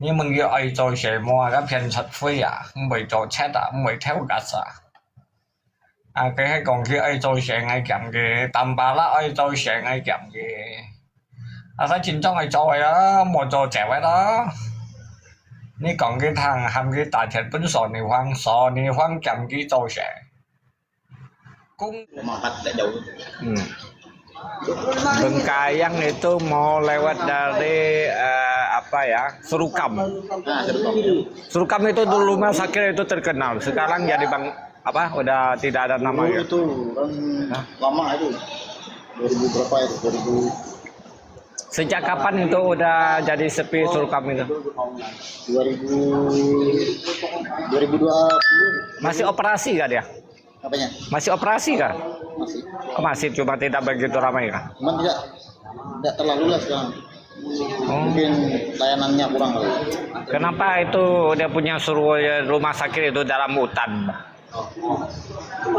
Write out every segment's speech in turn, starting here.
你们叫愛做什麼啊？而家騙出灰啊，唔係做 chat 啊，唔係挑格啊。啊，佢係講佢愛做成係咁嘅，淡白啦愛做成係咁嘅。啊，睇戰爭係做啊，冇做謝位啦。你講佢ทางทำ佢大鐵本สอน你ฟัง咁佢做成。Mahat tak jauh. Bengkayang itu mau lewat dari apa ya? Surukam. Surukam itu dulu Mas Sakir itu terkenal. Sekarang jadi Bang apa? Udah tidak ada nama ya. Itu kan lama itu. 2000 berapa itu? 2000. Sejak kapan itu udah jadi sepi Surukam itu? 2020. Masih operasi gak dia? Apanya? Masih operasi kah? Masih. Oh, masih cuma tidak begitu ramai kah? Cuman tidak terlalu lah sekarang. Mungkin layanannya kurang kali. Kenapa itu dia punya suruh rumah sakit itu dalam hutan?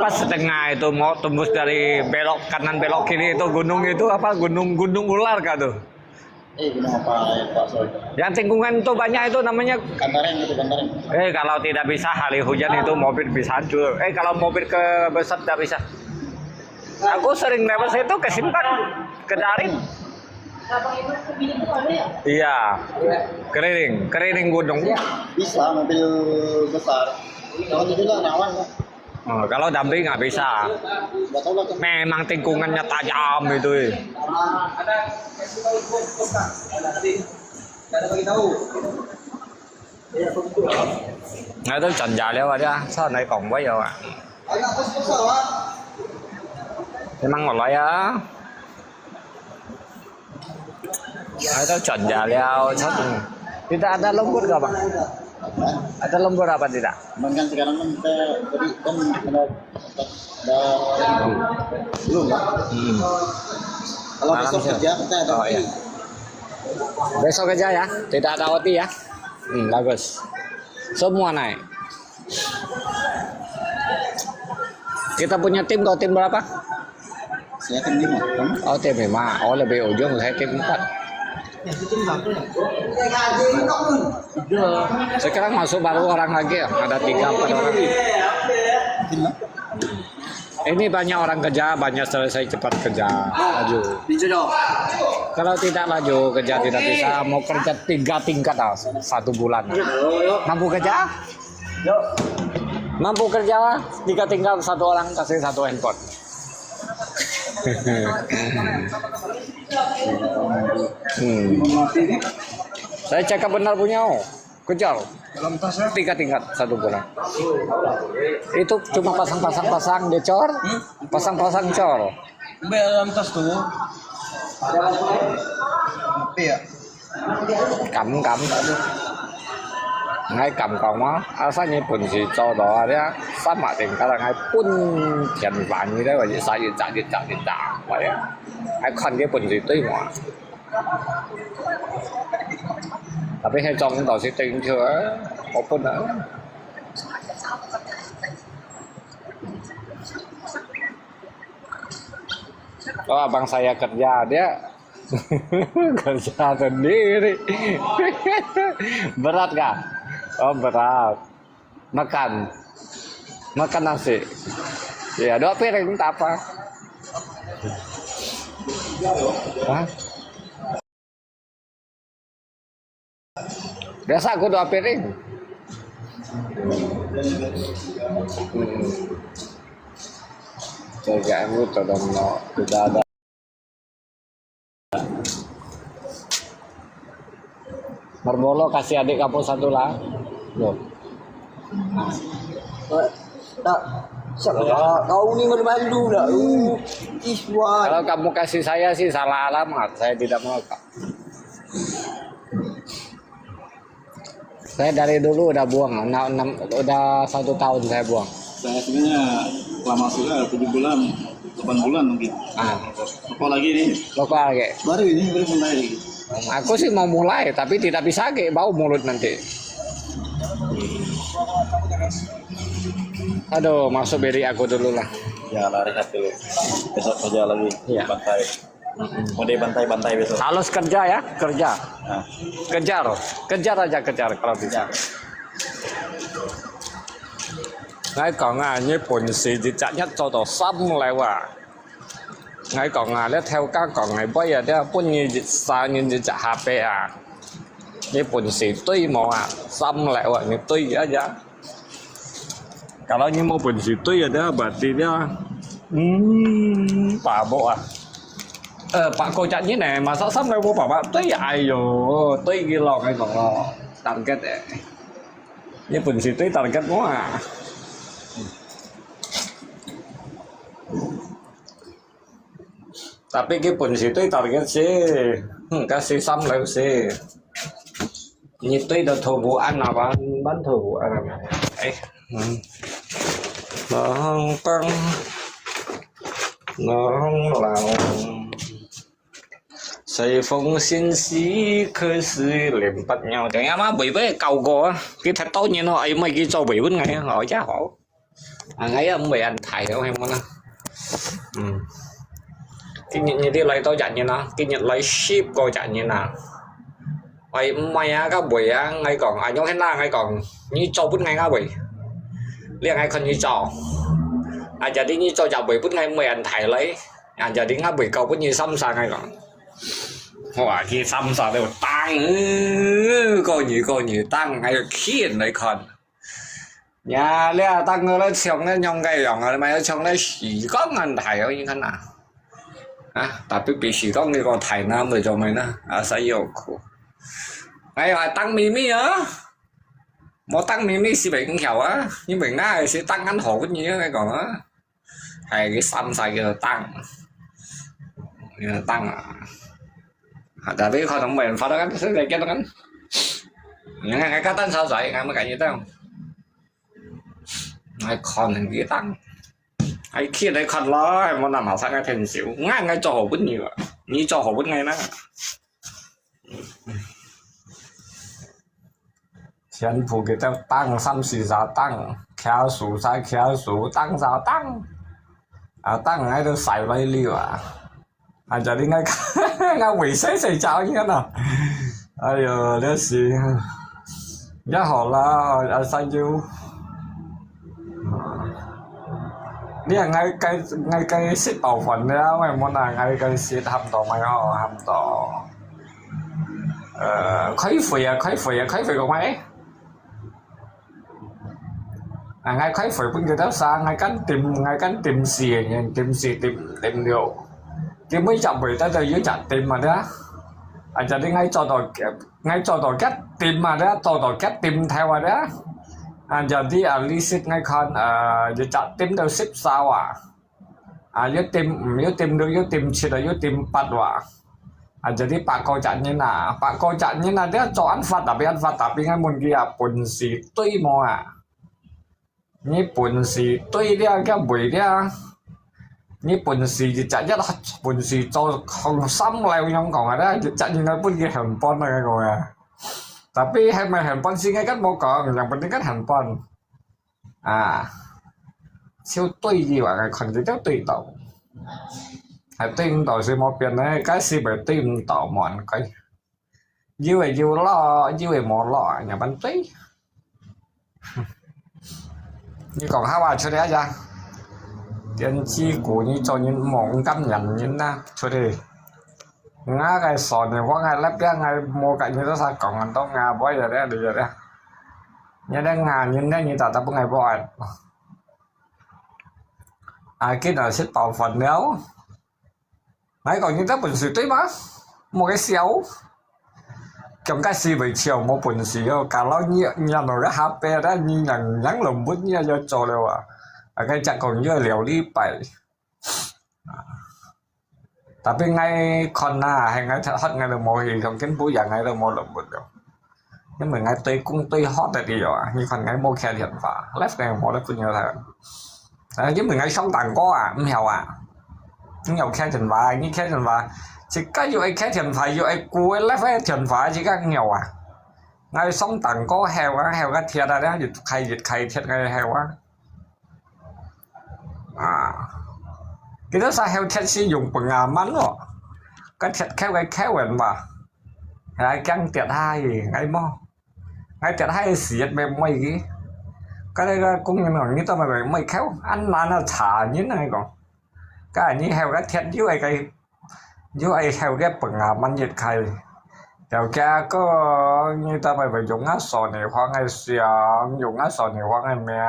Pas setengah itu mau tembus dari belok kanan belok kiri itu gunung apa gunung ular kah tuh? Gunung apa ya Pak Soe? Yang tikungan itu banyak itu namanya Kantareng itu Kantareng. kalau tidak bisa hari hujan itu mobil bisa hancur. Kalau mobil ke besar tidak bisa. Aku sering lewat situ kesimpan ke daring. Iya, keriling gunung. Bisa mobil besar. Kalau itu lah rawan lah. Oh, kalau damping nggak bisa. Nggak tahu lah kan. Memang tikungannya tajam itu. Nó tới trần dài leo rồi đó, sao này còn quá giờ à? Emang ngolai ya? Nó tới trần dài leo, tidak ada lembur nggak bang? Ada lembur apa tidak? Cuman kan sekarang kan kita tadi kan ada belum ya. Kalau Malam besok sih. kerja kita ada Oh, iya. Besok kerja ya, tidak ada OT ya. Bagus. Semua naik. Kita punya tim, kau tim berapa? Saya tim 5. Kamu? Oh tim 5. Oh lebih ujung, saya tim 4. Sekarang masuk baru orang lagi ya, ada 3-4 orang. Ini banyak orang kerja, banyak selesai cepat kerja, laju. Kalau tidak laju kerja tidak bisa, mau kerja 3 tingkat 1 bulan. Mampu kerja? Mampu kerja 3 tingkat 1 orang kasih 1 handphone. Saya cakap benar punya kejar 3 tingkat 1 bulan. Itu cuma pasang decor, pasang cor. Dalam tas tuh. Iya. Cầm ngay cầm còng á, phát như bình時做到啊，啲三麻定可能係搬人飯嘅咧，或者洗完砸，或者係困嘅bình時堆埋。Tapi hay trong tàu setting chưa open á. Oh abang saya kerja dia kerja sendiri. Berat kah? Oh berat. Makan nasi. Ya 2 piring tak apa. Hah? Biasa aku 2 piring. Jaga aku tolong tidak ada. Marbolo kasih adik kamu 1 lah. Loh. Kau ni malu dah. Iswan. Kalau kamu kasih saya sih salah alamat, saya tidak mau kak. Saya dari dulu udah buang, udah 1 tahun saya buang. Saya sebenarnya lama sudah 7 bulan, 8 bulan mungkin. Apa lagi nih? Lokal kayak. Baru mulai lagi. Aku sih mau mulai, tapi tidak bisa kayak bau mulut nanti. Aduh, masuk beri aku dulu lah. Ya lari dulu. Besok kerja lagi. Iya. Pantai. Mode bantai-bantai besok. Harus kerja ya, kerja. Nah, Kejar aja kalau bisa. Ngài còn Nhật Bản thì chắc nhất cho到3嚟哇。ngài còn咧theo các còn ngài bây giờ đó 半年3年就下邊啊。Nhật Bản thì tuy mà 3嚟哇，你tuy aja. Kalau như mau Bản thì tuy ada berarti dia Pak Bộ à. Pak cô chạy như này mà sao sắp đây vô bảo bạn tuy ai rồi tuy cái lò cái còn lò tặng kết đấy. Nhật Bản thì tuy tặng kết quá à. Tapi cái Bản thì tuy target sih, kasih sam lại sih. Như tuy được thầu vụ ăn nào bán thầu vụ ăn nào. Ấy. Nó tăng nó là xây phong xin xí khơi sư liềm bắt nhau chẳng em á bị với cầu cô cái thật tốt như nó ấy mấy cái cho bị vấn ngày hỏi giá họ ngay ông bị anh thầy đâu em nó cái nhận như đi lấy tôi chẳng như nó cái nhận lấy ship coi chẳng như nào vậy mày á các buổi á ngay còn ai nhóm hết na ngay còn như cho bút ngay các buổi liền ngay không như cho giờ đi như cho chào buổi bút ngay mày anh thầy lấy giờ đi ngáp buổi cầu bút như xăm sang ngay còn hoa khi xăm sang đều tăng coi như tăng ngay khiên đấy còn nhà lẽ tăng nó xong nó nhong cái dòng rồi mày xong nó chỉ có anh thầy thôi như thế nào tapi bị chỉ có người còn thầy nam rồi cho mày nó sẽ yêu ngay là tăng mimi á một tăng mimi sẽ bị con khẩu á nhưng mình nói sẽ tăng anh hộ cái gì cái còn á hay cái xăm xài cái tăng tại vì khó đồng mình phải đó cái thứ này cái đó cái những cái cá tính sao vậy ngay mới cái gì đó không ngay còn những cái tăng ai kia đấy còn lo em muốn làm hảo sang cái thành xíu ngay cho hồ bút nhiều như cho hồ bút ngay đó thiên phụ cái tao tăng xăm xì giá tăng khéo số sai khéo số tăng giá tăng tăng ngay được xài vay liều giờ đi ngay ngay quỷ xây cháo như thế nào ai giờ đó gì giá họ là sao nhiêu đi ngay cái xích bảo phần đó mày muốn là ngay cái xích hầm tổ mày họ hầm tổ khói phì của mày ngay khói phì bên kia đó sang ngay cánh tìm xì tìm điều cái mấy chậm bị tới từ dưới chặt tìm mà đó giờ đi ngay cho tôi cách tìm mà đó tôi cách tìm theo mà đó giờ đi lý xích ngay con giờ chặt tìm đâu xếp sao dưới tìm được dưới tìm chỉ là dưới tìm bắt giờ đi bạn coi chặt như nào đó cho ăn phát tapi ngay muốn kia bún xì tuy mà như bún xì tuy đi cái buổi đi như bún xì thì chả nhất là bún xì cho không xăm leo nhau còn đó chả như ngay bún kia hàng pon này rồi tapi hay mà hàng pon xí ngay cách bao còn yang penting cách hàng pon siêu tuy gì vậy còn cái tùy tàu hay tìm tàu xí một biển này cái xí phải tìm tàu mòn cái dưới một lọ nhà bán tuy như còn hai bà chưa đấy ra tiên tri của như cho những món căm nhận những chưa đi ngã cái sòn này có ngày lắp ra ngày mua cái như đó sao còn anh tao ngà bây giờ đấy được rồi đấy nhà đang ngà như ta bữa ngày bỏi cái nào sẽ tạo phần nếu đấy còn như thế bẩn xì tí mà một cái xéo trong cái xì bị chiều một bẩn xì cả lo nhà nó cái HP đó như nhắn lồng bút như cho trò đều cái chẳng còn như liều đi bảy tapi ngay còn hay ngay thật ngay được một thì trong cái búi dạng ngay được một lồng bút đâu nhưng mà ngay tuy hot là đi rồi như còn ngay mua khe điện phá left này một đấy cũng nhiều thật chứ mình ngay sống tặng có không nhiều khe điện phá như khe điện phá chỉ có dù ai khe điện phá dù ai cua left điện phá chỉ có nhiều ngay sống tặng có heo cái thiệt ra đó dịch khay thiệt ngay heo cái đó sao heo thiệt sử dụng bằng mắn rồi cái thiệt cái khéo vậy mà hai căng thiệt hai ngay mò ngay thiệt hai xịt mày mày cái đây cũng như là như tao mày khéo ăn là nó thả như này còn cái như heo cái thiệt dưới ai heo cái bằng man nhiệt khai đầu cha có như tao mày phải dùng ngắt sò này hoặc ngày xưa dùng ngắt sò này hoặc ngày mẹ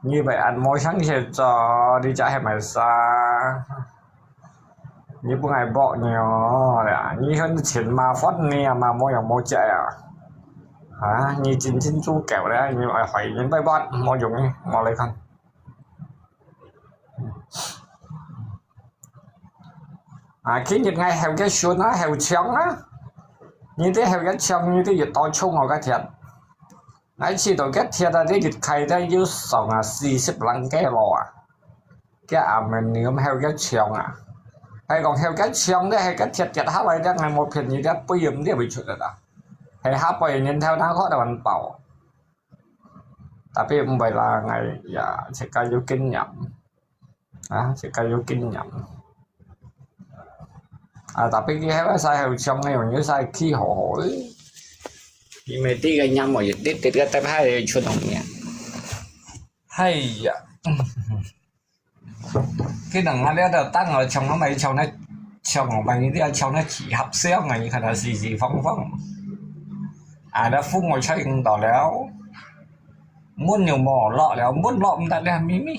như vậy ăn mỗi sáng sẽ cho đi chạy hay mày xa như bữa ngày bỏ nhiều như hơn tiền mà phát nè mà mỗiอย่างmỗi chạy hả như chín chú kẹo đấy như hỏi những bài bát mỗi dùng đi mỗi lấy không khi những ngày heo cái xuân á heo trắng á như thế heo cái trắng như thế dịch to chung vào cái thiệt ngay khi tôi cái thiệt là cái dịch khai ra dưới sòng 40 cái lò cái mình niệm heo cái trắng hay còn heo cái trắng đấy hay cái thiệt hấp lại ra ngày một phiền như thế bây giờ mới bị chuyện đó hay hấp vậy nhìn theo nó có là mình bảo tapi vậy là ngày sẽ có vô kinh nhậm sẽ có vô kinh nhậm tapi cái heo sai heo trắng này còn như sai khi hỏi nhưng mà tí cái nhâm mà dịch tí cái tay hai chuột đồng nhỉ hay cái đằng này đã tăng ở trong nó mày trong nó mày đi trong nó chỉ hấp xéo ngày như là gì phong đã phun ngồi chơi đỏ léo muốn nhiều mỏ lọ léo muốn lọ ta đem mí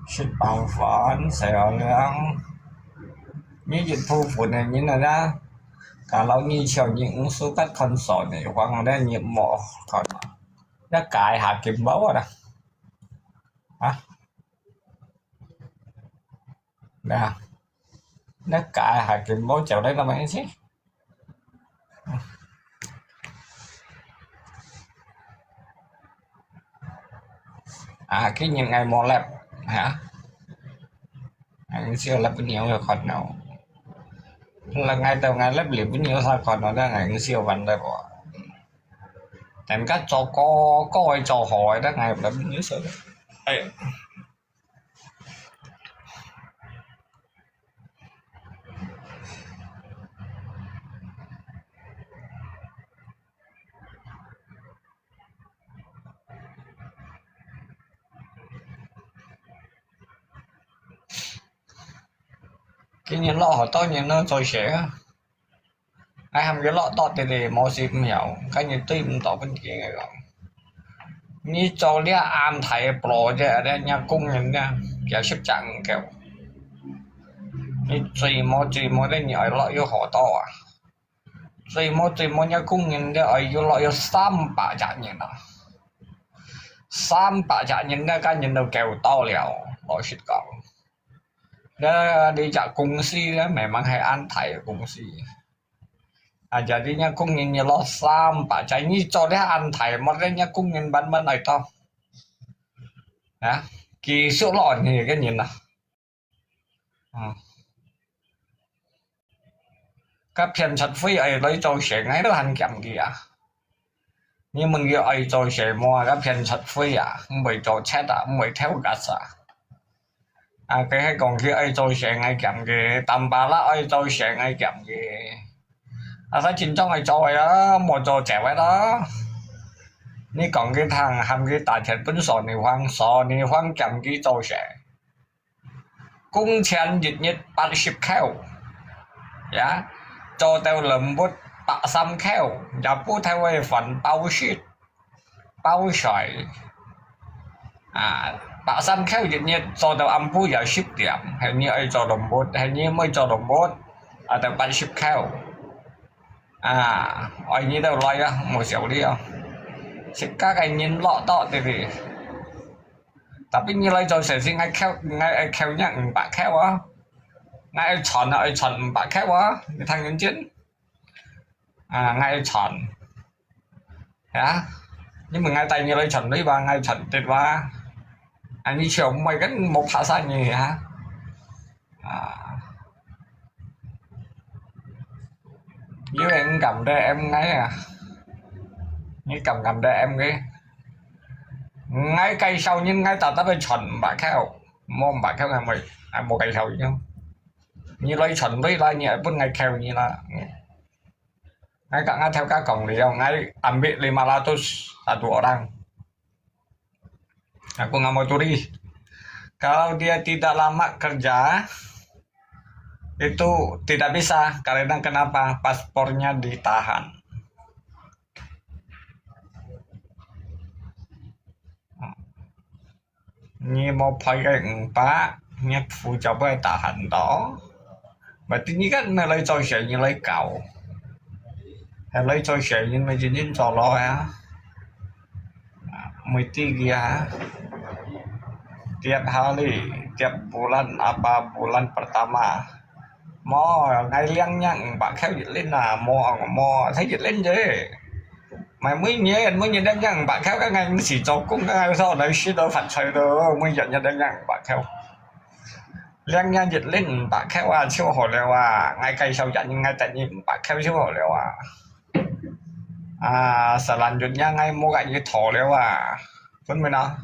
shit bằng phán xẻo léo như dịch thu phụ này như là ra cả lâu như chiều những số các con sỏi này hoặc là đây nhiệm mỏ còn nó cài hạt kiếm báu rồi đó nè nó cài hạt kiếm báu chào đây là mấy chứ cái những ngày mỏ lẹp hả anh siêu lẹp nhiều rồi còn nào là ngay từ ngày lép liệp nhiều sao còn nó ra ngày siêu văn đây bỏ em cách cho có ai cho hỏi đó ngày lép nhiều sự cái nhìn lọ họ to nhìn nó rồi sẽ ai làm cái lọ to thì mò xịt nhiều cái như tim to bên kia này rồi như cho lia an thầy pro chứ ở đây nhà cung nhìn nha kiểu xếp chặng kiểu như chỉ mò đây nhảy lọ vô họ to chỉ mò nhà cung nhìn đây ở vô lọ vô 300 chặng nhìn đó 300 chặng nhìn ra cái nhìn đâu kèo to liều lọ xịt cọng đó đi chợ cung si đó mẹ mang hay ăn thầy ở cung si giờ đi nha cung nhìn như lo sam bà chạy như cho đấy ăn thầy mà đấy nha cung nhìn bán này to kỳ số lọ thì cái nhìn nào các phiền chặt phi ấy lấy cho sẽ ngay đó hành kiểm kìa nhưng mình giờ ấy cho sẽ mua các phiền chặt phi mới cho chết mới theo cả xã cái hay còn kia ai tôi sẽ ngay kiểm cái tầm ba lá ai tôi sẽ ngay kiểm cái thấy chính trong ai cho đó một trò trẻ vậy đóนี่còn cái thằng ham cái tài thiệt bấn sò này hoang kiểm cái tôi sẽ cung tiền dịch nhiệt 80 keo cho tao lầm bút 300 keo và bút theo cái phần bao shit bao sỏi 300 keo dịch nhiệt cho tao âm phú giờ ship điểm hay như ai cho đồng bút hay như mới cho đồng bút tao 80 keo ở như tao nói một xíu đi không sẽ các anh nhìn lọ to thì tapi như lai cho sẽ ngay keo nhận bạc keo ngay chọn bạc keo thằng nhân chiến ngay chọn nhưng mà ngay tay như lai chọn đấy và ngay chọn tuyệt và anh đi chiều mày cái một hạ sai như hả với em cầm đây em ngay như cầm đây em cái ngay cây sau nhưng ngay ta bên chuẩn bà kheo mong bà kheo ngày một cây sau chứ như lấy chuẩn với lại nhẹ vẫn ngay kheo như là ngay cả ngay theo các cổng thì ngay ambil 500 satu orang aku nggak mau curi kalau dia tidak lama kerja itu tidak bisa karena kenapa paspornya ditahan. Như một phải cái ba nhắc phụ trợ với tahan đó mà tí như cái này lấy cho sẽ như lấy cầu hay lấy cho sẽ như mấy chuyện nhìn cho lo á mấy tí kia tiap hari tiap bulan apa bulan pertama mau ngày liang nhang bạn khéo dịch lên là mò thấy dịch lên chứ mày mới nhìn đang nhang bạn khéo các ngày nó chỉ cho cũng các ngày sau đấy xí đâu phản xoay đâu mới nhận đang nhang bạn khéo liang nhang dịch lên bạn khéo à siêu hồ leo à ngay cây sau nhận ngay tại nhìn bạn khéo siêu hồ leo à selanjutnya ngay mua gạch như thổ leo à vẫn mới nào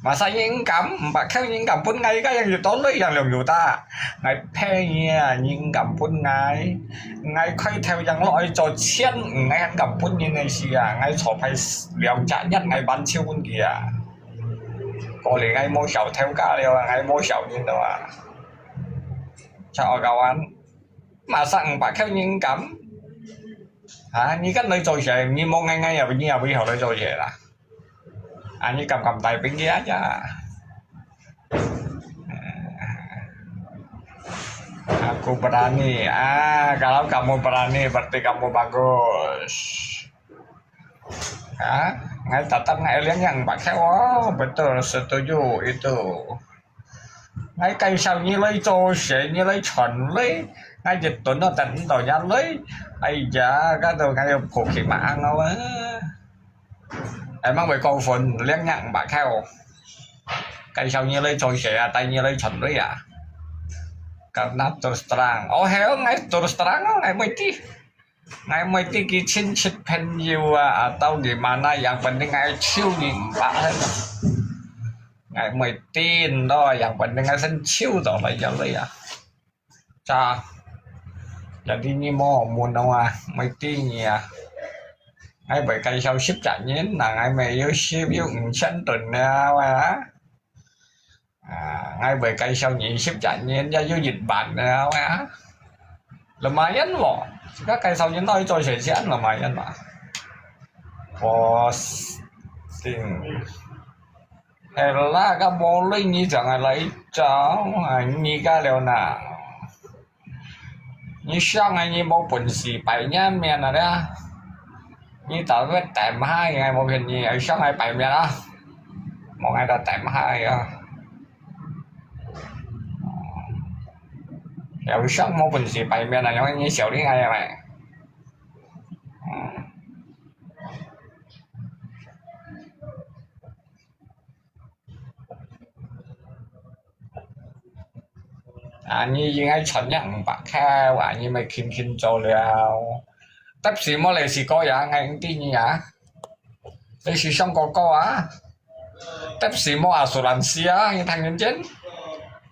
mà sao những cảm bạn khéo những cảm phun ngay cái gì tốn lấy rằng liệu ta ngày phe nha những cảm phun ngay khoay theo rằng loại trò chen ngay ăn cảm phun như này gì à ngay trò phải liều trả nhất ngày bán siêu phun kìa có lẽ ngay mua sầu theo cả liều ngay mua sầu như đó à chào kawan mà sang bạn khéo những cảm hả như cách nơi trò chơi như mong ngay ở bên nhà bây giờ nơi trò chơi là như cầm tay bên kia chứ aku berani kalau kamu berani berarti kamu bagus ngay tetap ngay liang yang bạn khéo betul setuju itu ngay cây sau như lấy trôi sẽ như lấy chuẩn lấy ngay dịch tuần nó tỉnh tỏi ra lấy ai dạ cái đồ ngay phục khi mà ăn đâu á em mang về câu phần liang nhặng bạn khéo cây sau như lấy trôi sẽ tay như lấy chuẩn đấy à karena terus terang oh heo ngay terus terang ngay mesti cincin penjiwa atau gimana yang penting ngay chill nhìn bạn ngay mày tin đó yang penting ngay sân chill đó là giờ đấy à cha jadi ini mau muốn đâu à mày tin nhỉ ngay bởi cây sau ship trả nhến là ngay mày yêu ship yêu chân tuần nào á ngay bởi cây sau nhị ship trả nhến ra vô dịch bản nào á lumayan loh các cây sau nhến nói cho sẽ lumayan mà posting Ella ka boleh ni jangan lấy cháu ni ka leo nào ni sang anh ni mau bổn sự bảy nhá miền nào đó ni tao biết tạm hai ngày một hình gì ở sang ngày bảy miền đó một ngày ta tạm hai ở sang mau bổn sự bảy miền này giống như xỉu đi ngày này như ngay chuẩn nhận bạn khéo như mày kinh cho liao tất sĩ mà lại sĩ có ya ngay tin như ya đây sĩ xong có tất sĩ mà asuransi như thằng nhân chết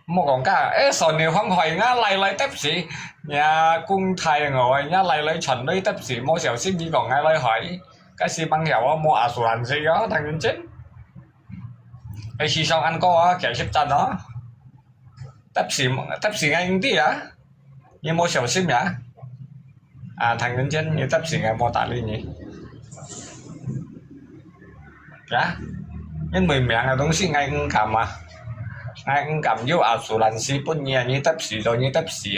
mà còn cả sòn nhiều không hỏi ngá lại tất sĩ nhà cung thầy ngồi nhá lại chuẩn đấy tất sĩ mà xẻo xin đi còn ngay lại hỏi cái sĩ băng hiểu mà asuransi đó thằng nhân chết cái sĩ xong ăn có kẻ xếp chân đó tấp xỉ ngay tí như mua sầu sim nhá thằng nhân chân như tấp xỉ ngay mua tả lên nhỉ dạ nhưng mình mẹ là东西ngay cảm vô asuransi pun như tấp xỉ rồi như tấp xỉ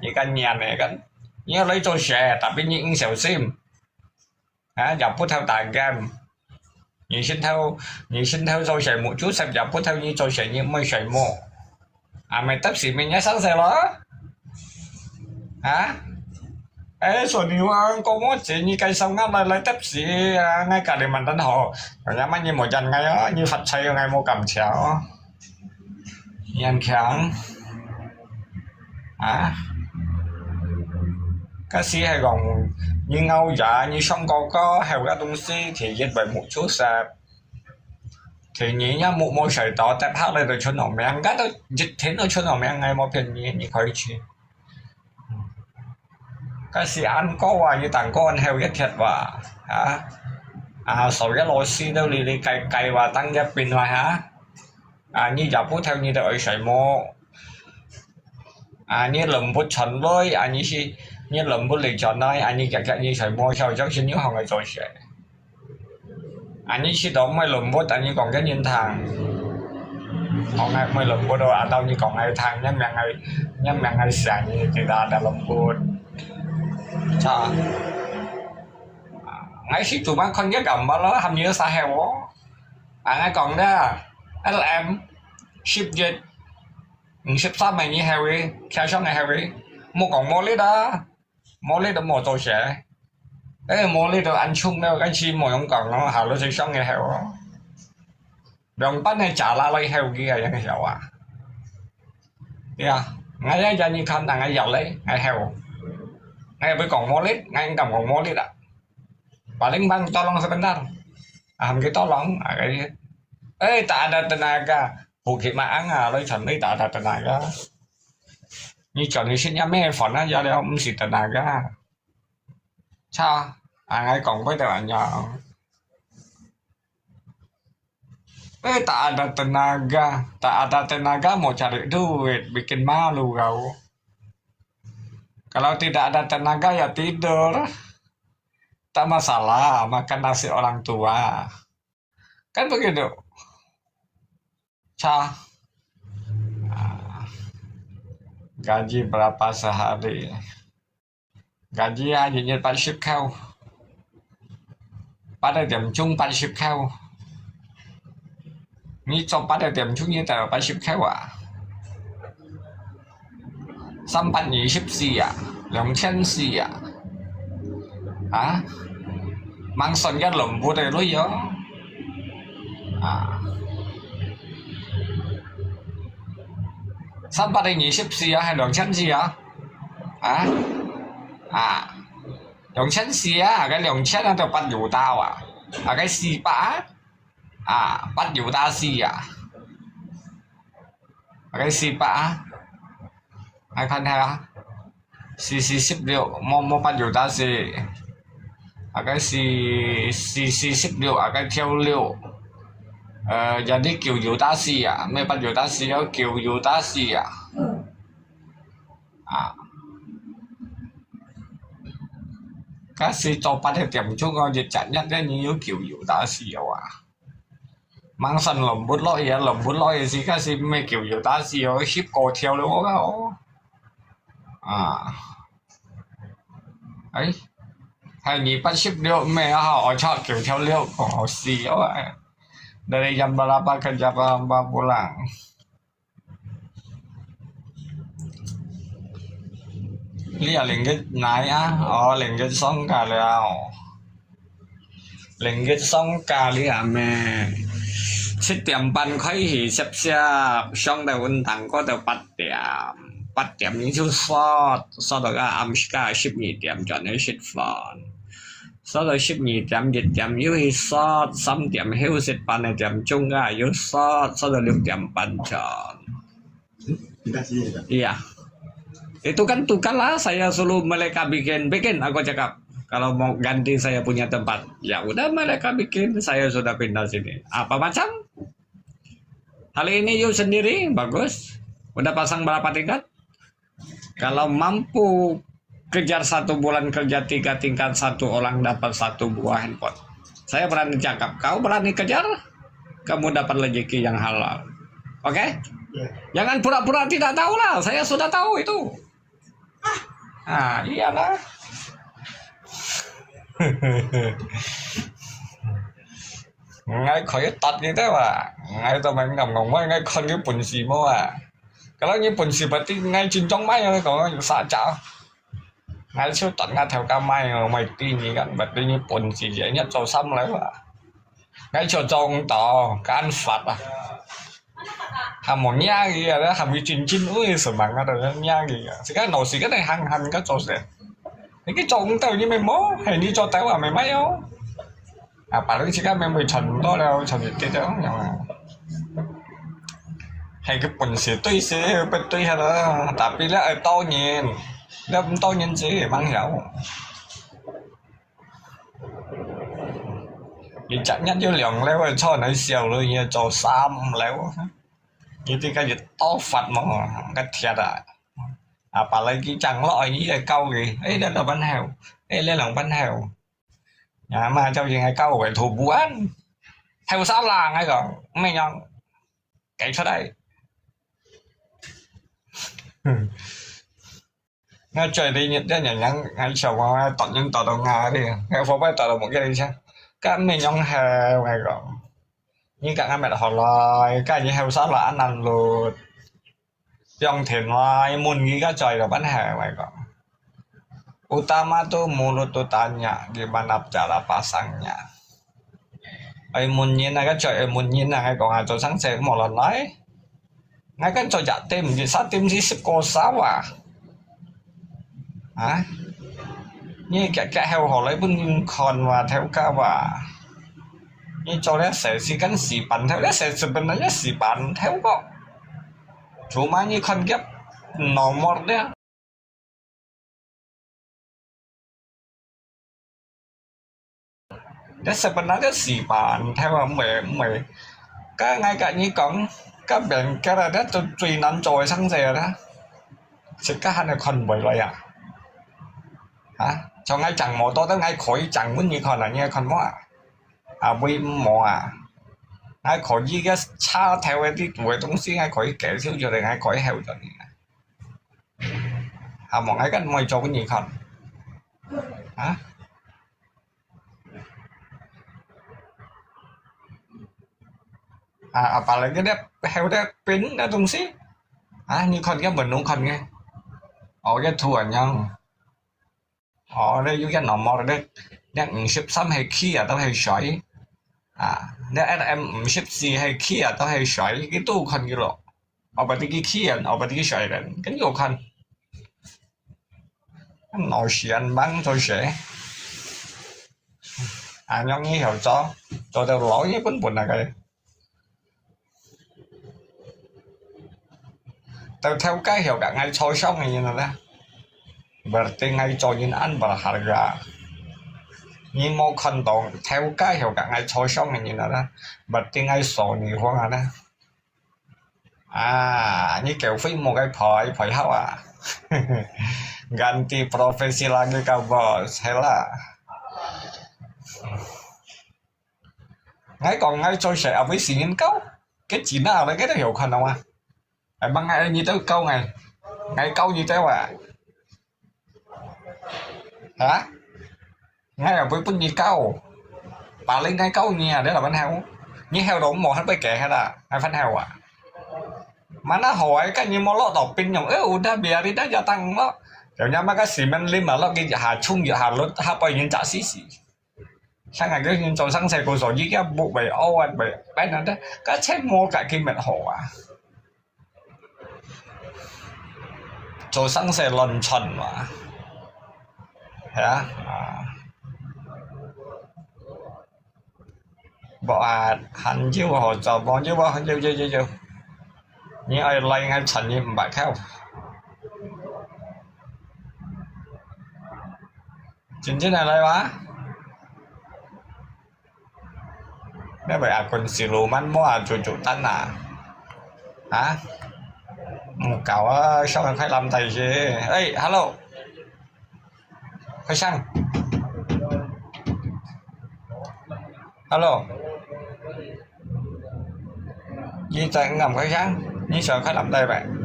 như cái nhà này cái như lấy cho xe tapi những sầu sim dọc phút theo tài game như xin theo rồi xe một chút xem dọc phút theo như cho xe như mới xe mua mày tấp xỉ mình nhá sáng xe đó số nhiều có một chuyện như cây sông ngắt lại tấp xỉ ngay cả để mình đánh hồ rồi nhá mấy như một dần ngay đó như phật xây ngay mua cầm chéo nhân kháng cái xí hay còn như ngâu dạ như sông có heo ra东西thì dịch bởi một chút sạp thì你要摸水稻在跑来的春农面，俺都一天都春农面，俺冇便宜，你可以去。cái xì ăn có qua như tặng có ăn heo nhất thiệt và sau cái lô xì đâu đi cày và tăng giá pin hoài hả như giờ bút theo như đợi sợi mô như lầm bút chọn với như lầm bút lì chọn nói như cái như sợi mô sau chắc xin nhớ họ người rồi sẽ như chỉ đó mới lầm bút như còn cái nhân thằng họ ngay mới lầm bút đâu đâu như còn ngày thằng nhắm ngày sáng như thì đã lầm bút cha ngay khi tụi bạn không nhớ cầm mà nó hầm như xa heo ngay còn đó em ship dịch ship sao mày như heo đi theo số ngày heo đi mua còn mua lấy đó mua tôi sẽ đấy mua lấy đó ăn chung đâu cái chi mua không còn nó hào nó sẽ số ngày heo đồng bắt này trả lại lấy heo kia vậy heo yeah ngay ra như không thằng ngay giàu lấy ngay heo ngay với còn mô lít ngay cầm còn mô lít ạ paling bang tolong sebentar hampir tolong kayak tak ada tenaga bukit maang lo chuẩn đấy tak ada tenaga như chuẩn thì xin nhắm mẹ phỏn á do đây không xịt tenaga sao ngay còn với bạn nhỏ tak ada tenaga mau cari duit bikin malu kau. Kalau tidak ada tenaga ya tidur. Tak masalah, makan nasi orang tua. Kan begitu. Ca. Gaji berapa sehari? Gaji hanya 80 khâu. Pada điểm chung 80 khâu. Như trong pada điểm chung như tờ 80 khâu à? Sampai 20 ya, 2000 ya, mangsung cái lồng đây lối gió, sampai 20 ya hay 2000 ya, 2000 ya, cái 2000 nó được bắt dụ tao cái xì bả, bắt dụ ta xì cái xì bả. 2,2 40 liệu mau bắt đầu ta sẽ cái 40 liệu cái theo liệu jadi kiểu dụ ta xì mấy bắt đầu ta xì kiểu dụ ta xì cái xì cho bắt được điểm chung con dịch chặt nhất cái như kiểu dụ ta xì mang sân lồng bút lỗi gì cái xì mấy kiểu dụ ta xì ship cổ theo luôn đó ấy hay nhỉ bắt ship liệu mẹ họ chọn kiểu theo liệu của họ xì vậy dari jam berapa kerja berapa pulang lihat ringgit naik ringgit xong cảแล้วringgit xong cả lihat mẹ tiệm ban khai hỉ xếp xong đầu ôn thằng có đầu bắt điểm những chú sau đó là America ship nhị điểm chọn để ship phone sau đó ship nhị điểm dịch điểm yếu hi xong điểm hiếu ship ban này điểm chung yếu sau đó 6 điểm ban chọn iya itu kan lah saya suruh mereka bikin aku cakap kalau mau ganti saya punya tempat ya udah mereka bikin saya sudah pindah sini apa macam kali ini you sendiri bagus udah pasang berapa tingkat kalau mampu kejar 1 bulan kerja 3 tingkat 1 orang dapat 1 buah handphone saya berani cakap kau berani kejar kamu dapat rezeki yang halal oke? Jangan pura-pura tidak tahu lah saya sudah tahu itu iyalah ngay khỏi tật như thế mà ngay tụi mình ngầm với ngay con cái bùn xì mua cái đó như bùn xì bà tí ngay trên trong máy nó còn xả chảo ngay siêu tận ngay theo ca mai mày tin gìกันแบบนี้บนสีเนี้ยโจซ้ำแล้วngay cho trông tỏ cái ăn phạt một nhang gì đó hàm cái chín ui sờ bằng rồi nhang gì thì cái nồi xì cái này hăng cái trâu sẽ cái trâu cũng tao như mày mố hay như cho tao mày máy không Apalagi jika memang contoh đâu itu dong yang hay cái quần xì tuy xí bên tuy hay đó tapi là ở to nhìn nó cũng to nhìn xí mang hiểu thì chắc nhất chứ lượng léo rồi cho nó xèo rồi như cho sam léo như thì cái gì to phật mà cái thiệt apalagi chẳng loại như là câu gì ấy đó là bánh heo ấy là lòng bánh heo nhà mà cho gì ngay câu về thủ buôn theo sao là ngay còn mày nhon cái chỗ đây ngay trời đi nhận ra nhà nhắn ngay sầu mà tận những tờ đầu ngà đi ngay phố bay tờ đầu một cái đi xem các mày nhon heo ngay còn nhưng các anh mẹ họ lại cái gì heo sao là ăn ăn luôn trong thềm lại muốn nghĩ cái trời là bánh heo ngay còn utama tuh mulut tuh tanya gimana cara pasangnya ai muốn nhìn này cái trời muốn nhìn này còn ai cho sáng sớm một lần nói ngay cái cho dạ tìm gì sao tìm gì sức cô sao hả như cái heo họ lấy bên con và theo cả và như cho nó sẽ xí cắn xì bắn theo nó sẽ bên nó xì bắn theo có chú má như con ghép nó mọt đấy nó sẽ bên nó xì bắn theo mày cái ngay cả như con các bạn cái là đó tùy nắn trồi sang giờ đó sẽ các hai này còn bởi vậy hả cho ngay chẳng mỏ to tới ngay khỏi chẳng muốn như còn là như con mỏ vì mỏ ngay khỏi gì cái cha theo cái đi tuổi东西ngay khỏi kể thiếu cho ngay khỏi heo cho mỏ ngay cái mày cho cái gì còn hả apalagi dia heo dia pin dia tungsi như con cái mình cũng con nghe cái thua nhau đây những cái nọ mò đây đang ship sắm hay kia tao hay sỏi nếu em ship gì hay kia tao hay sỏi cái tu con cái lộ ở bên cái kia ở bên cái sỏi này cái nhiều con nói chuyện bắn thôi sẽ nhau nghe hiểu cho tao lỗi với vấn buồn là cái tao theo cái hiểu cả ngay soi xong này như nào đó berarti ngay cho những ăn berharga nhưng mau khăn tổng theo cái hiểu cả ngay soi xong này như nào đó berarti ngay sổ nhiều hơn đó như kiểu phim một cái phải hao ganti profesi lagi kau bos hay là ngay còn ngay cho sẽ với xí nhân câu cái chỉ nào đấy cái đó hiểu khăn không bằng ngay như tới câu này ngay câu như thế hả ngay là với bún gì câu bà lên ngay câu nha đấy là bánh heo như heo đổ một hết bấy kệ hay là hai bánh heo mà nó hỏi cái như món lót đọc pin nhồng udah biarin aja tăng đó kiểu như mà cái xì men lim mà nó cái hà chung hà lốt hà bay những trả xí sang ngày cái cho sang xe của rồi cái bộ bày ô anh bày bánh nó đấy cái chết mua cả kim mệt hổ cho sang xe lần trần mà hả bỏ hành chiếu họ cho bỏ chiếu bỏ chiếu nhưng ai lấy ngay trần như bạn khác chính này lấy quá nếu vậy còn xì lù man mua chủ tân hả một cậu sao phải làm thầy gì ê hello khai xăng hello gì chẳng ngầm khai xăng như sợ khai làm tay bạn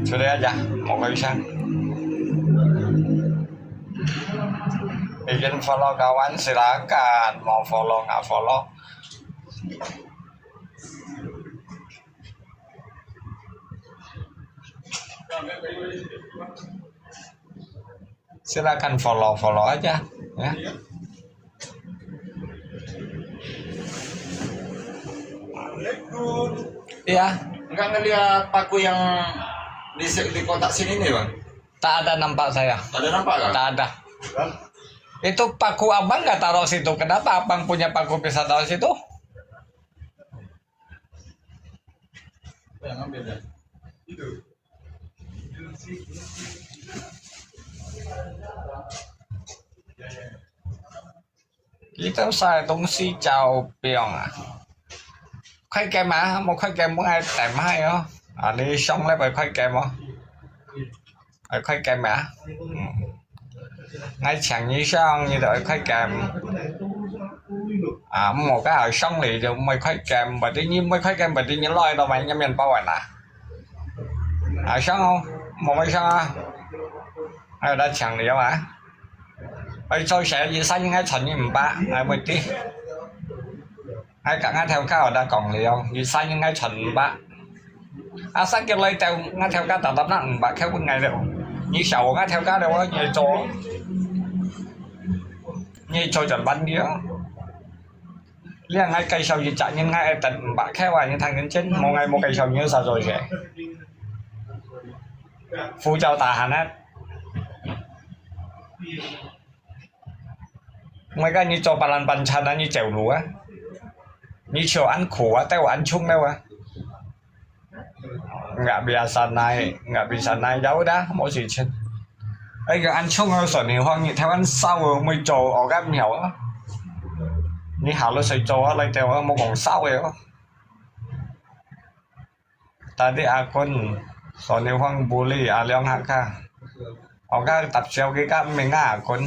sudah aja mau khai xăng izin follow kawan silakan mau follow nggak follow silakan follow aja ya iya enggak ngelihat paku yang di kotak sini nih bang tak ada nampak saya tak ada nampak kan tak ada Itu paku abang nggak taruh situ. Kenapa abang punya paku bisa taruh situ? Yang beda. Kita xài東西就變啊，開 game 啊，冇開 game 冇ai tèm hay đó. À đi xong lấy bài khai game không? Bài khai game à? Ngay chẳng như xong như đợi khai game. À một cái ở xong thì được mày khai game và tự nhiên mới khai game và tự nhiên lôi đâu mày nhắm nhận bao vậy nè. À xong không? Một mấy xong à? Hay đã chẳng lý mà. Bây giờ sẽ gì xanh ngay chuẩn như ba, ai mới tí. Ngay cả ngay theo cao đã còn liều, gì xanh ngay chuẩn ba. À sáng kia lấy theo ngay theo cá tập tập nặng bạn theo ngày đều như sầu ngay theo cá đều có như trò chuẩn bắn kia liên ngay cây sầu gì chạy nhưng ngay tận bạn theo vào những thằng đến trên một ngày một cây sầu như sao rồi sẽ phú châu tà hàn á mấy cái như cho bàn bàn chăn á như chèo lúa như chiều ăn khổ á tao ăn chung đâu à nggak bisa naik jauh dah mau gì trên ấy cái ăn chung ở sở nhiều hơn như theo ăn sau rồi mới trầu ở gấp nhiều á như hảo nó xây trầu á lấy theo một còn sau rồi á tadi akun sở nhiều hơn bully aliong haka ở các tập treo cái mình akun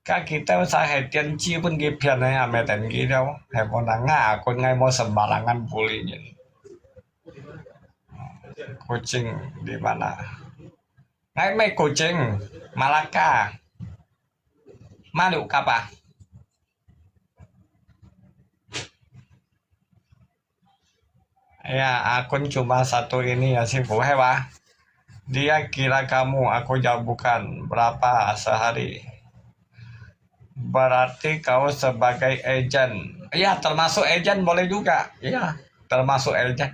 các kita saya hatian ci pun gipian ya medan gitu heboh nanga aku ngai mau sembarangan bulinya kucing di mana ngai mai kucing Malaka malu kapa ya akun cuma satu ini ya sih hewa dia kira kamu aku jawab bukan berapa sehari. Berarti kau sebagai agent. Iya, termasuk agent boleh juga. Iya, termasuk agent.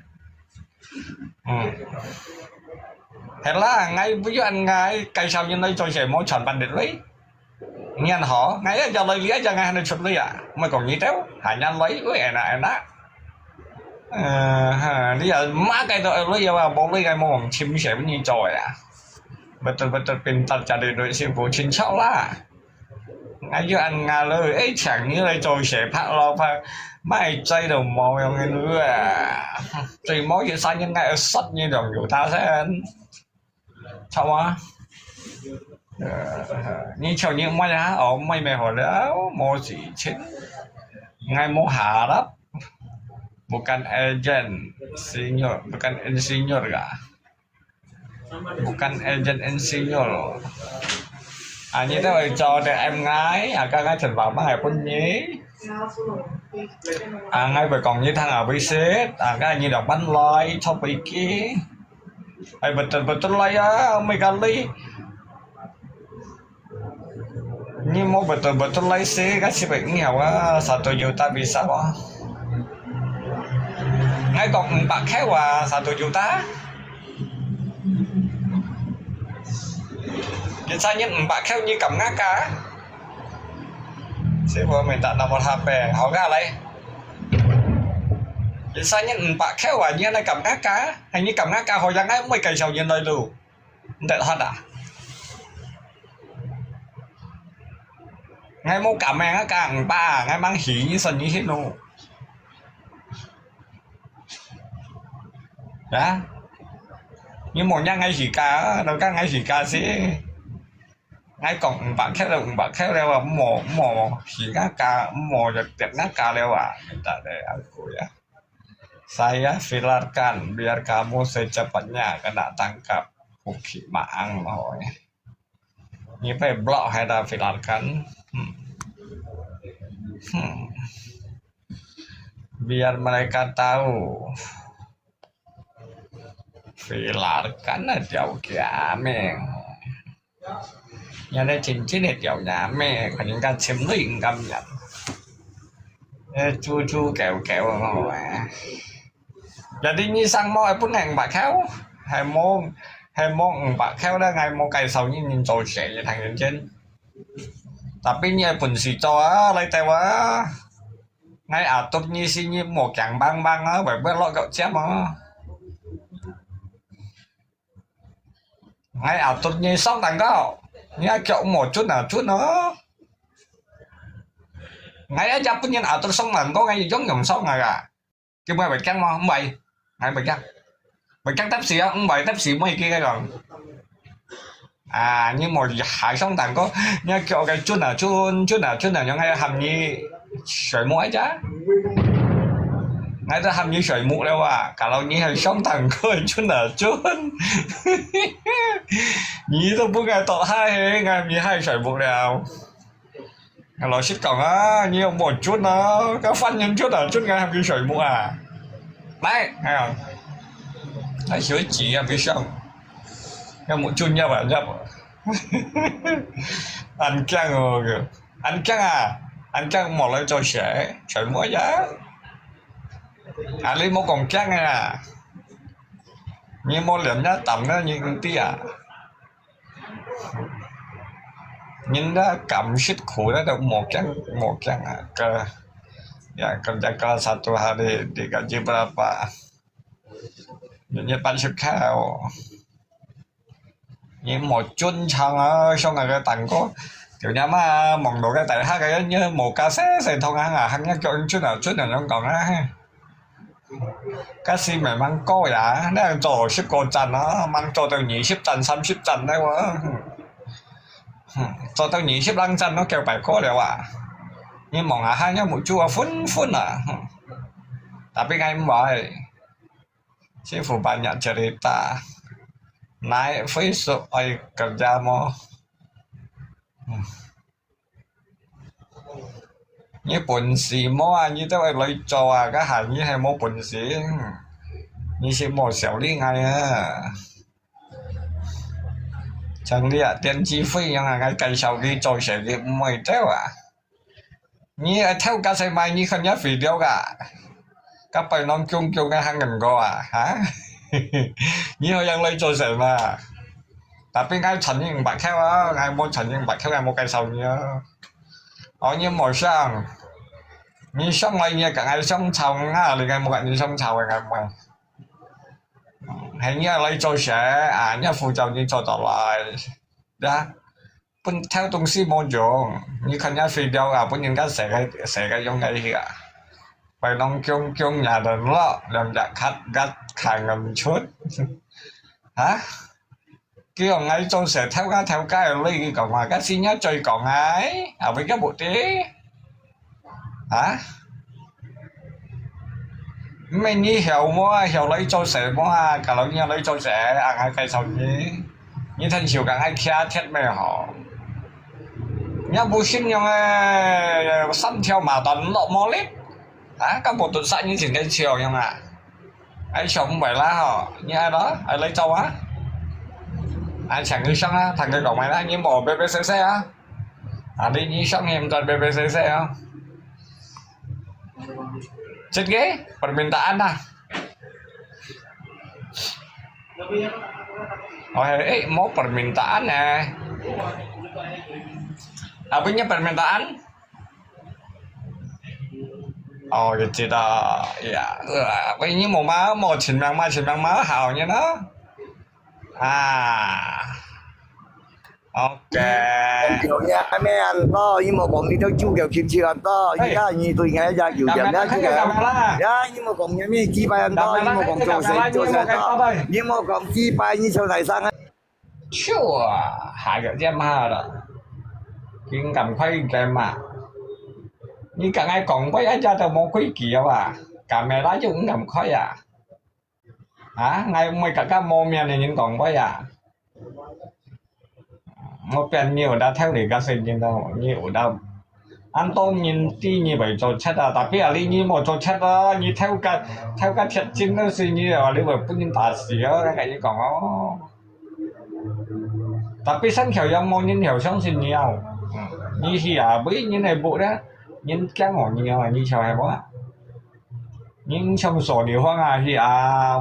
Hela, ngay ví dụ anh ngay cây sau như đây cho trẻ mỗi chuẩn bằng định lý. Nghe họ, ngay cho lấy lý cho ngay này chụp lý à. Mới còn như thế, hãy nhanh lấy với em đó. Bây giờ má cây tôi lấy vào bộ lý cái mong chim sẽ như trời à. Betul pin terjadi dari si bocin chao lah. Ngay anh Nga lời ấy chẳng như là tôi sẽ phát lo phải mai chơi đầu màu yang cái nữa à thì mỗi chuyện sai nhưng ngay ở sắt như đồng của ta sẽ sao á như chào như mấy á ở mấy mẹ hồi đó mua gì chết ngay mua hạ đó bukan agent senior bukan insinyur cả bukan agent insinyur à như thế vậy cho để em gái à các gái thỉnh vào mấy ngày quân nhí à ngay vậy còn như thằng ở với sếp à cái như đọc bánh loi cho bị kia ai betul loi á mấy cái ly như mau betul loi sih cái sih bệnh nghèo á 1 juta bisa kok ngay còn bạc khác và 1 juta Biasanya mbak kau như cầm ngác cá sếp vừa minta nomor HP họ ra lấy Biasanya mbak kau như này cầm ngác cá hay như cầm ngác cá họ đang ấy mấy cây sầu như đây luôn để thật à ngay mua cầm ngác cá ba ngay mang hỉ như sần như thế luôn đó nhưng một nhang ngay hỉ cá đâu các ngay hỉ cá sẽ ngay còn bạn khác đâu là mò hỉ cá mò được tiệm cá leo à tak ada aku ya saya filarkan biar kamu secepatnya kena tangkap Kuki Maang rồi như phải block hay là filarkan biar mereka tahu filarkan là jauh kiameng nhà đây cincin này jauh nyame còn những cái chim luyện cầm nhận chu kẹo rồi jadi như sang mau pun yang mbak kau hai mong hay mau bạc khéo đó ngay mau cày sầu nhìn trồi sẽ thằng nhân trên tapi như bún xì cho á lấy tay quá ngay à tốt như xin như một chẳng băng băng á bởi biết lo cậu chép mà ngay à tốt như xong thằng đó nghe cậu một chút nào chút nữa ngay ở chấp nhiên à tôi xong mình có ngay giống nhầm xong này à cái bài căng mà không bày ngay bài căng tép xì á không bày tép xì mấy kia cái rồi à nhưng mà hải xong thằng có nghe cậu cái chút nào những ngay hầm như sợi mũi chá ngay ta hầm như sợi mũi đâu à cả lâu như hải xong thằng có chút nào như tôi bữa ngày tọt hai ngày như hai sợi mũi nào lo shit còn á nhiều một chút nó có phân những chút ở chút ngay hầm như sợi mũi à đấy nghe không thấy sửa chỉ à phía sau cái một chút nhau bạn nhập anh căng rồi anh căng à anh căng một lời cho sợi mũi giá anh lấy một còn căng à như một liền nhá tầm nó như con tí à nhìn đã cảm xúc khổ đó được một căng à cơ ya kerja satu hari digaji berapa jadi pansyuk kau nhưng một chút chăng á xong rồi cái tặng có kiểu như mà mong đồ cái tại hai cái như một cá sẽ thông ăn à hắn nhắc cho chút nào nó còn á cá si mày mang câu ya nó做10個陣啊mang做到20陣30陣đấy quá做到20兩陣nó kêu bài có rồi à nhưng mong à hai nhá một chút phun à tapi ngay vậy si phụ banyak cerita naik Facebook oi kerja mau như bún xì mua à như tôi lấy cho à cái hàng như hay mua bún xì như xì mua xẻo đi ngay à chẳng đi à tiền chi phí nhưng mà cái cây sau khi cho sẽ đi mày theo à như theo cái xe máy như không nhớ video cả các bạn non chung cái hàng ngần go à hả như họ đang lấy cho sẽ mà tapi ngay thành những bạn theo á ngay mua thành những bạn theo ngay một cây sau nhớ ở như mồi sang như xong ngay như cả ngày xong chồng á thì ngay một bạn như xong chồng ngày mà hay như lấy cho sẽ à như phụ trợ như choต่อ lại đó bên theo tung si mô dùng như không nhớ video à bên những cái sẽ cái giống cái gì à phải nông chung nhà đình đó làm dạng khách gắt hàng ngầm chút hả kia ngay trong sẽ theo cái lấy còn mà cái xin nhớ chơi còn ai à với cái bộ tế hả mình như hiểu lấy cho sẽ mua cả lâu như lấy cho sẽ ăn hai cây sau như thân chiều cả hai kia thiết mày họ nhá bố sinh nhau săn theo mà toàn lộ mò lít hả các bộ tuần xã như chỉ lên chiều nhưng mà ai chồng phải lá họ như ai đó ai lấy châu á ai chẳng như xong á thằng cái cổng mày đã như bỏ BBCC á à đi như xong em toàn BBCC không chết ghế permintaan dah oh mau permintaan ya apanya permintaan oh gitu dah ya ini mau chín mang hào như đó à ok kiểu nha mấy anh to nhưng mà còn đi theo chu kiểu kiếm chiều anh to như cái như tôi nghe ra kiểu giảm đó chứ kìa dạ nhưng mà còn nhà mấy chi bay anh to nhưng mà còn trò xe to nhưng mà còn chi bay như sau này sang chua hai cái gem ha đó kiên cầm khay gem mà như cả ngày còn với anh ra tao mua quý kia à cả mẹ đó chứ cũng cầm khay à hả ngày mới cả các mô miền này nhưng còn với à một bên nhiều đã theo để các sinh viên đâu nhiều đâu anh tôi nhìn tí như vậy cho chết à tapi ở đây như một cho chết đó như theo cái thiệt chính nó suy như là đi về bún nhìn tả xỉa cái gì còn đó tapi sáng hiểu yang mau nhìn hiểu sáng xin nhiều như khi à với như này bộ đó nhìn cái ngọn nhiều là như chào hay bó nhưng trong số địa phương thì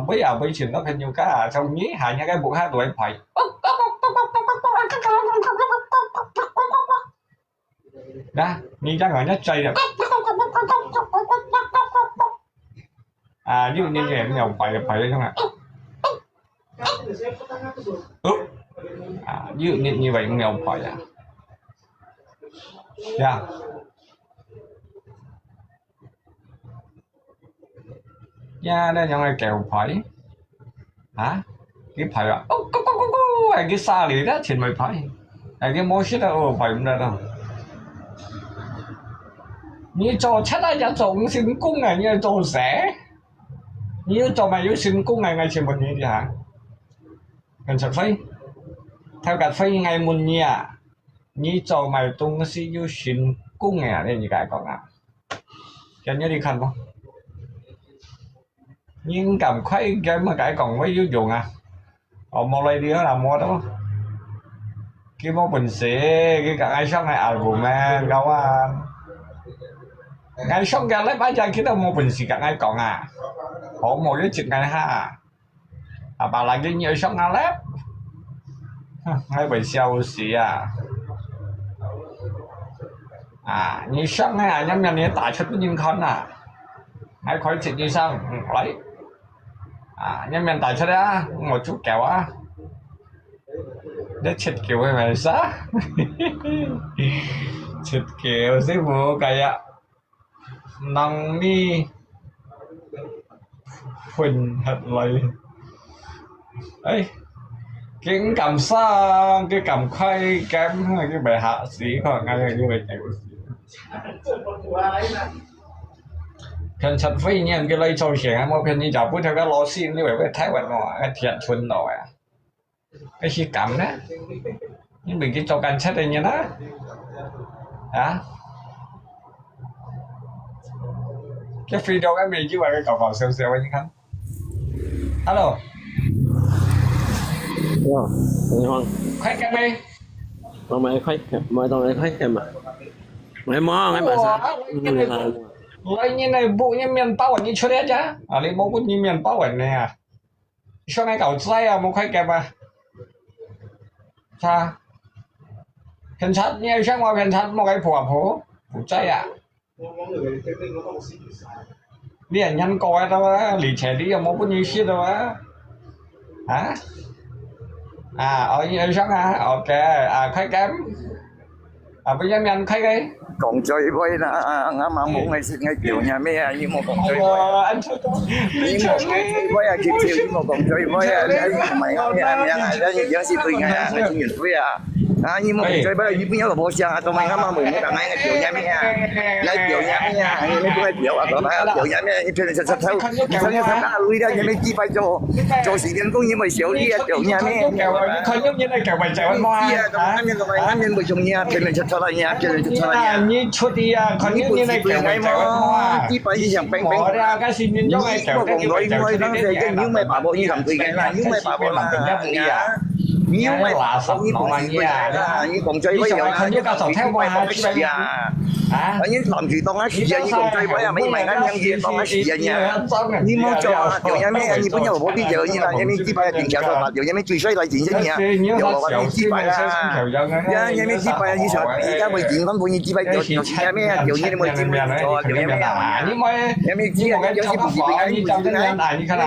bây giờ nó phải nhiều cả trong nhí hả những cái bộ hát đuổi phải đó như chắc là nhất chơi được ví dụ như vậy nhiều phải đấy không ạ ví dụ như vậy nhiều phải yeah. Nha đây những cái kẹo phải hả cái phải cái xa lì đó thì mới phải cái mối shit đó phải không đâu你做出嚟就做成功人嘅做蛇，你要做埋要成功人嘅全部嘢啲嚇，跟住飛，偷架飛藝門嘢，你做埋東西要成功嘅，你而家講啊，跟住你看冇？nhưng cầm khuấy cái mà cái còn với yếu dụng một lấy đi là mua đó cái món bình xị cái cả ai xong này album mà đâu ngày xong ra lấy bán ra cái đâu mua bình xị cả ai còn họ một cái chuyện ngày ha bà lại cái nhiều xong ra lép ngay bị xeo xị như xong này nhắm nhắm này tại xuất nhưng con hãy khỏi chuyện như xong lấy nhân mình tại sao đó một chút kẹo để thịt kẹo hay mà sao thịt kẹo sư phụ cái nông mi phun thật lời ấy cái cầm sao cái cầm khay kém cái bài hạ sĩ còn ngay như vậy偏出非呢嘅嚟做成冇偏你就本條嘅螺絲你為佢睇運喎，一鐵穿落cái khi cầm đó nhưng mình cái cho cảnh sát đây như đó cái video cái mình chỉ vào cái cầu vào sale sale anh không hello anh Hoàng khoét cái đi mày khoét mày tao mày khoét em mày mò cái mà sao lấy như này bộ như miền bao như chỗ đấy chứ lấy bộ như miền bao này sao ngay cầu dây một khoét kẹp sao cảnh sát như sáng qua cảnh sát một cái phù hợp hổ dây đi ảnh nhân coi đâu lì trẻ đi một cái như shit đâu ở như sáng ok khoét kẹp bây giờ mình khai cái còn chơi với là mà muốn ngày sinh ngày kiểu nhà mẹ nhưng mà còn chơi anh nhưng mà chơi với kịp chiều nhưng mà còn chơi với mày nghe nghe như giờ xin tôi nghe ngày sinh nhật với nhưng mà còn chơi với như bây giờ là bao giờ tụi mày mà mình cả ngày kiểu nhà mẹ lấy kiểu nhà mẹ mấy cái kiểu kiểu nhà mẹ như thế là sao sao lui ra nhà mẹ chỉ phải cho sự kiện cũng như mà xíu đi kiểu nhà mẹ không giống như này kiểu mày chạy ăn hoa anh em bị chung nhà thì mình sẽ cho lại nhà thì mình sẽ cho lại nhà như chút đi không giống như này kiểu mày chạy ăn hoa chỉ phải gì chẳng bánh bỏ ra cái xin nhân giống này kiểu cái nói nó thì cái những mày bảo bộ như làm gì cái là những mày bảo bộ là nếu mày là sập nó mà như còn chơi với nhau không như cao sổ theo qua ở những làm gì tao nói gì như còn chơi với mấy mày nói nhân gì tao nói gì nha như mua cho kiểu như mấy như bây giờ bố bây giờ như là như mấy chỉ phải tiền trả thôi kiểu như mấy truy xoay lại chuyện gì nha kiểu mà chỉ phải như mấy chỉ phải như sợ bây giờ mấy chuyện lắm như chỉ phải kiểu như mấy kiểu như mấy chỉ cho kiểu như mấy như mấy chỉ là kiểu như gì như trong cái này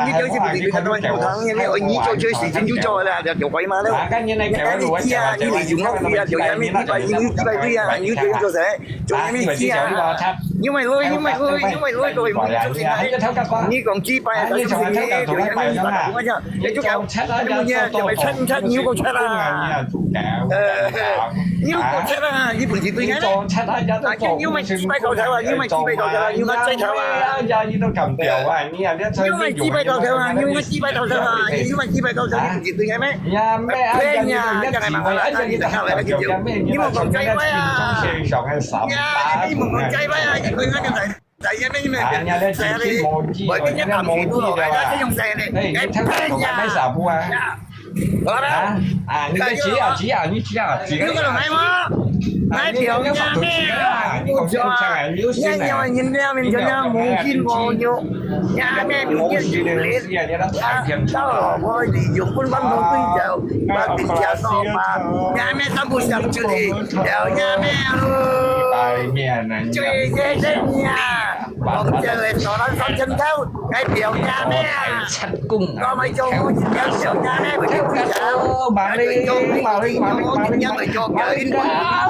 như kiểu như thôi như mấy ở như cho chơi sự chính cho là kiểu quay mà đâu cái như này kiểu như này dùng nó kiểu như mấy chỉ phải như kiểu cho sẽ cho như mấy chỉ nhưng mày lôi rồi như còn chi phải như còn chi phải kiểu như mày để chú cậu nha mày chết nhiều con chết nhiều con chết như bình chỉ tôi nghe như mày chi phải cầu theo như mày chi phải cầu theo như mày chơi theo giờ như nó cầm tiểu như mày chi phải cầu theo như mày chi phải cầu theo như mày chi phải cầu theo bình chỉ tôi nghe mấy lên nhà cái này mà lại như thế nào lại cái kiểu nhưng mà còn chơi quá nhưng mà còn chơi quá thì tôi nói cái này tại vì mấy này xe đi bởi cái nhất làm gì tôi rồi cái dòng xe này cái nhà Có đó.你个鸡啊，鸡啊，你鸡啊，鸡个。你个老买吗？买票呀咩啊？我说啊，nhìn ra mình cho nhau muốn xin vô vô. Nhà mẹ mình chỉ liền. Đó rồi thì dùng quân văn thông tin chào. Và tình trạng to mà. Nhà mẹ tâm bùi sẵn chứ thì. Chào nhà mẹ ơi. Chơi ghê thế nhà. Còn chờ lên nó nói xong chân theo. Cái biểu nhà mẹ. Có mấy chỗ mua xin nhau chào nhà mẹ. Bởi cái chào. Bà đi. Mà đi. Mà cho cái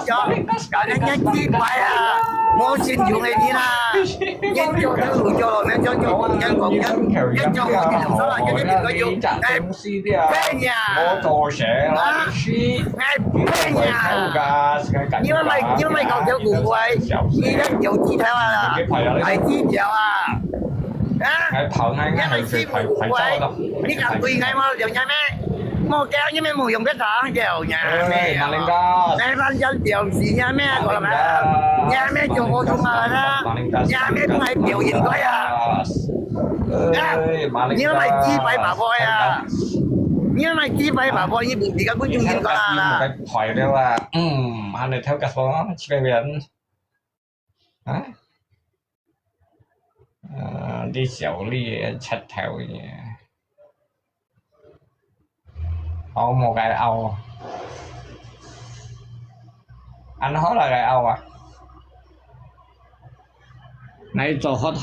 cho cả nó nhắc chi phải à mua xin dùng này đi là nhân cho thứ cho rồi mẹ cho cùng nhân cho một cái số là cho cái có dùng cái nhà ngay cái nhà nhưng mày còn theo cùng quay đi rất nhiều chi theo à phải chi theo à mày chi cùng quay đi làm tùy ngay mà giờ nha mẹ mua kéo như mấy mùi dùng cái thằng kèo nhà mẹ mà lên đó mẹ lên chân chiều gì nhà mẹ gọi là mẹ nhà mẹ cho cô thông mà đó nhà mẹ cũng hay biểu diễn coi à như mày chi phải bà coi à như mày chi phải bà coi như bụng thì các bữa chung diễn coi là cái hỏi đây là anh này theo cả số chỉ về biển đi xẻo đi chặt theo gì một cái ầu anh nói là cái ầu à ngay chỗ hot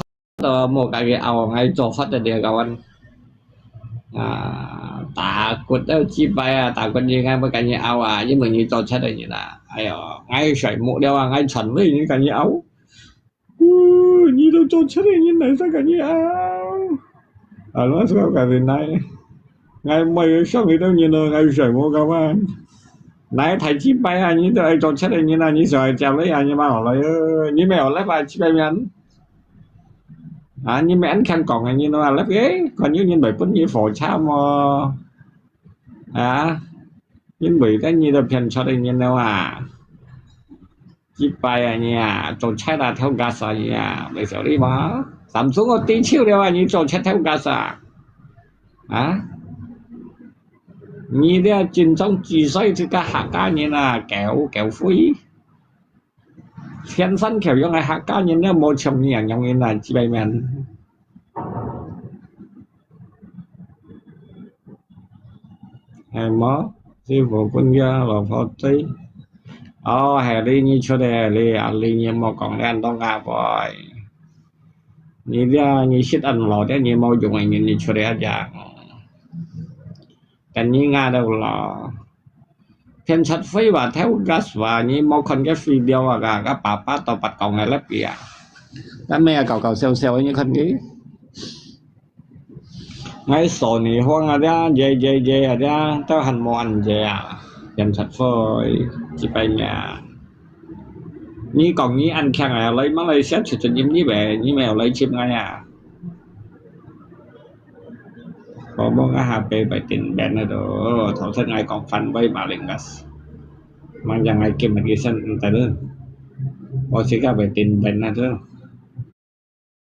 một cái ầu ngay chỗ hot là địa cầu anh tạ quật đâu chi bay à tạ quật gì ngay với cái nhà ầu à nhưng mà như chỗ chết này như là ai ngay sợi mũ đeo à ngay chuẩn với những cái nhà áo như đâu chỗ chết này như này sao cái nhà áo nó sao cái gì này ngày mày sao người ta nhìn rồi ngày sợi mua các bạn nãy thầy chip bay anh như tôi trộn chết anh như là như sợi chèo lấy anh như mà hỏi là như mèo lấy bài chip bay anh như mẹ anh khăn còn anh như nó là lép ghế còn như bảy phút như phổi sao mà nhưng bị cái như là phiền cho đây như nào chip bay anh như trộn chết là theo gas anh như bây giờ đi mà Samsung có tí chiêu đâu anh như trộn chết theo gas như thế trên trong chỉ xây thì cả hạ ca như là kéo phối thiên sân kéo cho ngày hạ ca như là một trong những trong như là chỉ bay men hay mó thì bộ quân gia là phó tí hè đi như cho đề li như một con đen đông ngà bòi như thế như shit ăn lò thế như mau dùng anh như cho đề dạng cái như Nga đâu là thiên sát phí và theo gas và như một con cái video và các bà tàu bật cầu ngày lấp kìa cái mẹ cầu xeo như con nghĩ ngay sổ này hoang ở đó dây ở đó tao hành mò ăn dây thiên sát phí chỉ bay nhà như còn như anh khang là lấy má lấy xét cho nhiễm như vậy như mèo lấy chim ngay có mong HP phải tin bên ở đó thấu thân ai còn phản bay mà lên gas mang rằng ai kiếm một cái sân tại đó có sẽ gặp phải tin bên ở đó